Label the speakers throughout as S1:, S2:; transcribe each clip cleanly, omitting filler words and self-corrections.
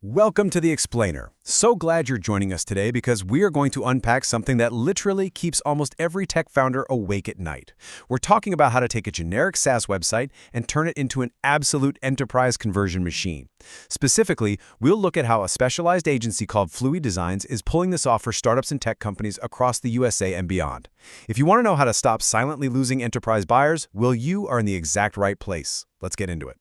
S1: Welcome to The Explainer. So glad you're joining us today because we are going to unpack something that literally keeps almost every tech founder awake at night. We're talking about how to take a generic SaaS website and turn it into an absolute enterprise conversion machine. Specifically, we'll look at how a specialized agency called Fluidesigns is pulling this off for startups and tech companies across the USA and beyond. If you want to know how to stop silently losing enterprise buyers, well, you are in the exact right place. Let's get into it.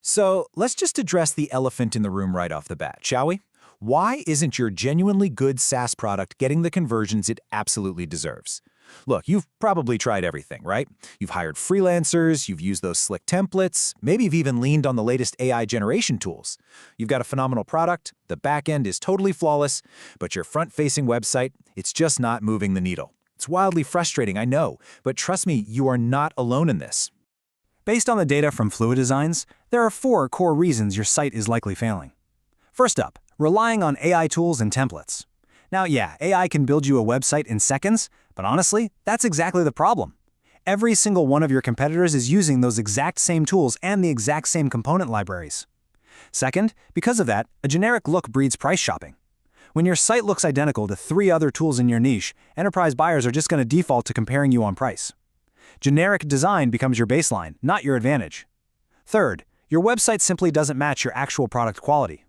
S2: So let's just address the elephant in the room right off the bat, shall we? Why isn't your genuinely good SaaS product getting the conversions it absolutely deserves? Look, you've probably tried everything, right? You've hired freelancers, you've used those slick templates, maybe you've even leaned on the latest AI generation tools. You've got a phenomenal product, the back end is totally flawless, but your front-facing website, it's just not moving the needle. It's wildly frustrating, I know, but trust me, you are not alone in this.
S3: Based on the data from Fluidesigns, there are 4 core reasons your site is likely failing. First up, relying on AI tools and templates. Now, yeah, AI can build you a website in seconds, but honestly, that's exactly the problem. Every single one of your competitors is using those exact same tools and the exact same component libraries. Second, because of that, a generic look breeds price shopping. When your site looks identical to 3 other tools in your niche, enterprise buyers are just going to default to comparing you on price. Generic design becomes your baseline, not your advantage. Third, your website simply doesn't match your actual product quality.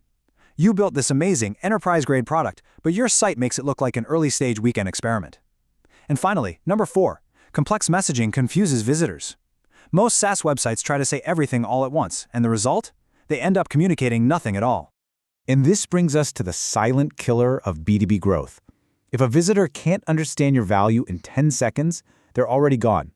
S3: You built this amazing, enterprise-grade product, but your site makes it look like an early-stage weekend experiment. And finally, number 4, complex messaging confuses visitors. Most SaaS websites try to say everything all at once, and the result? They end up communicating nothing at all.
S4: And this brings us to the silent killer of B2B growth. If a visitor can't understand your value in 10 seconds, they're already gone.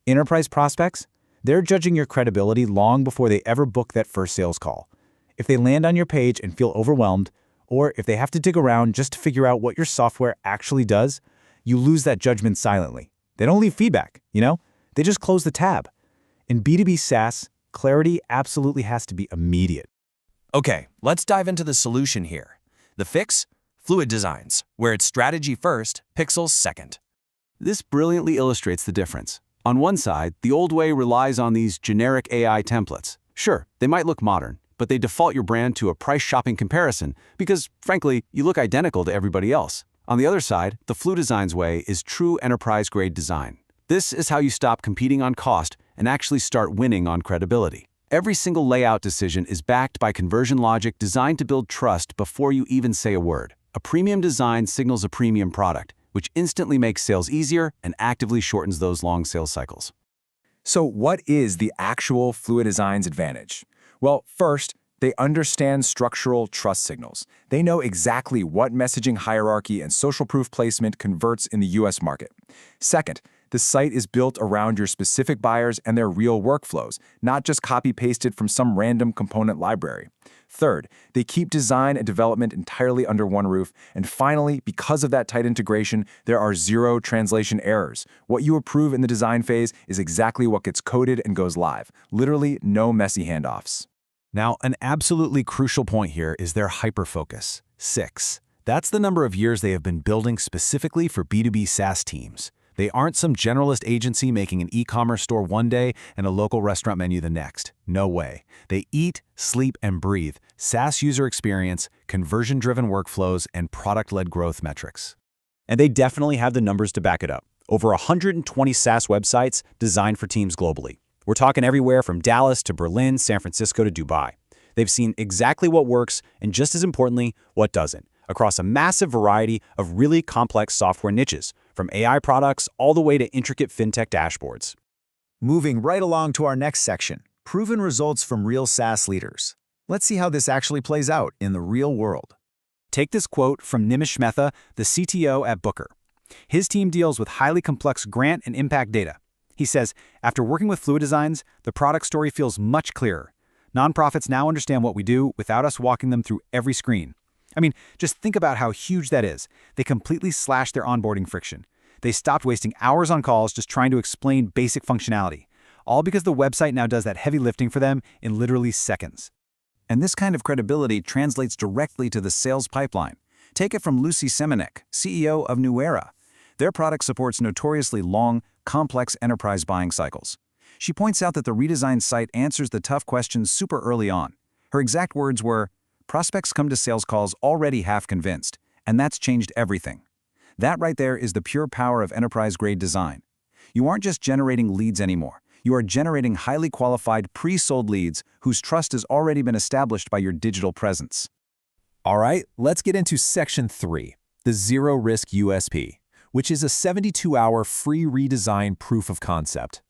S4: Enterprise prospects, they're judging your credibility long before they ever book that first sales call. If they land on your page and feel overwhelmed, or if they have to dig around just to figure out what your software actually does, you lose that judgment silently. They don't leave feedback, They just close the tab. In B2B SaaS, clarity absolutely has to be immediate.
S5: Okay, let's dive into the solution here. The fix? Fluidesigns, where it's strategy first, pixels second.
S1: This brilliantly illustrates the difference. On one side, the old way relies on these generic AI templates. Sure, they might look modern, but they default your brand to a price shopping comparison because, frankly, you look identical to everybody else. On the other side, the Fluidesigns way is true enterprise-grade design. This is how you stop competing on cost and actually start winning on credibility. Every single layout decision is backed by conversion logic designed to build trust before you even say a word. A premium design signals a premium product, which instantly makes sales easier and actively shortens those long sales cycles.
S2: So what is the actual Fluidesigns advantage? Well, first, they understand structural trust signals. They know exactly what messaging hierarchy and social proof placement converts in the US market. Second, the site is built around your specific buyers and their real workflows, not just copy-pasted from some random component library. Third, they keep design and development entirely under one roof. And finally, because of that tight integration, there are 0 translation errors. What you approve in the design phase is exactly what gets coded and goes live. Literally no messy handoffs.
S1: Now, an absolutely crucial point here is their hyperfocus. 6. That's the number of years they have been building specifically for B2B SaaS teams. They aren't some generalist agency making an e-commerce store one day and a local restaurant menu the next. No way. They eat, sleep, and breathe SaaS user experience, conversion-driven workflows, and product-led growth metrics.
S3: And they definitely have the numbers to back it up. Over 120 SaaS websites designed for teams globally. We're talking everywhere from Dallas to Berlin, San Francisco to Dubai. They've seen exactly what works and, just as importantly, what doesn't, across a massive variety of really complex software niches, from AI products all the way to intricate fintech dashboards.
S6: Moving right along to our next section, proven results from real SaaS leaders. Let's see how this actually plays out in the real world.
S3: Take this quote from Nimish Mehta, the CTO at Booker. His team deals with highly complex grant and impact data. He says, after working with Fluidesigns, the product story feels much clearer. Nonprofits now understand what we do without us walking them through every screen. I mean, just think about how huge that is. They completely slashed their onboarding friction. They stopped wasting hours on calls just trying to explain basic functionality, all because the website now does that heavy lifting for them in literally seconds.
S6: And this kind of credibility translates directly to the sales pipeline. Take it from Lucy Semenek, CEO of New Era. Their product supports notoriously long, complex enterprise buying cycles. She points out that the redesigned site answers the tough questions super early on. Her exact words were, prospects come to sales calls already half convinced, and that's changed everything. That right there is the pure power of enterprise-grade design. You aren't just generating leads anymore. You are generating highly qualified, pre-sold leads whose trust has already been established by your digital presence.
S7: All right, let's get into Section 3, the Zero-Risk USP, which is a 72-hour free redesign proof of concept.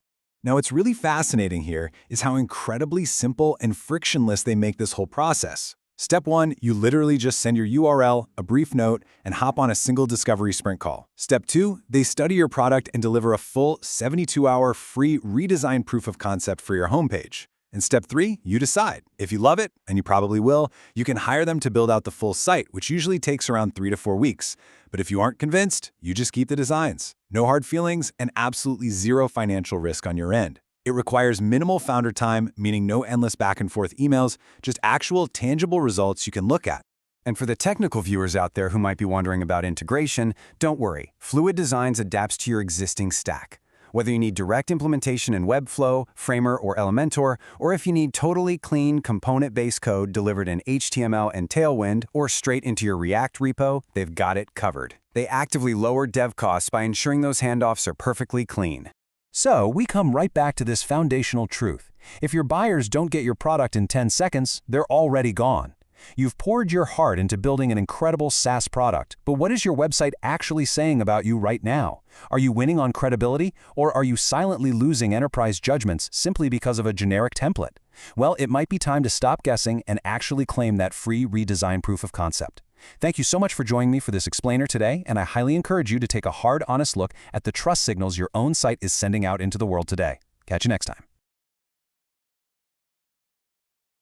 S3: Now, what's really fascinating here is how incredibly simple and frictionless they make this whole process. Step 1, you literally just send your URL, a brief note, and hop on a single discovery sprint call. Step 2, they study your product and deliver a full 72-hour free redesign proof of concept for your homepage. And step 3, you decide. If you love it, and you probably will, you can hire them to build out the full site, which usually takes around 3 to 4 weeks. But if you aren't convinced, you just keep the designs. No hard feelings and absolutely zero financial risk on your end. It requires minimal founder time, meaning no endless back and forth emails, just actual tangible results you can look at.
S1: And for the technical viewers out there who might be wondering about integration, don't worry. Fluidesigns adapts to your existing stack. Whether you need direct implementation in Webflow, Framer, or Elementor, or if you need totally clean component-based code delivered in HTML and Tailwind or straight into your React repo, they've got it covered. They actively lower dev costs by ensuring those handoffs are perfectly clean.
S5: So we come right back to this foundational truth. If your buyers don't get your product in 10 seconds, they're already gone. You've poured your heart into building an incredible SaaS product, but what is your website actually saying about you right now? Are you winning on credibility, or are you silently losing enterprise judgments simply because of a generic template? Well, it might be time to stop guessing and actually claim that free redesign proof of concept. Thank you so much for joining me for this explainer today, and I highly encourage you to take a hard, honest look at the trust signals your own site is sending out into the world today. Catch you next time.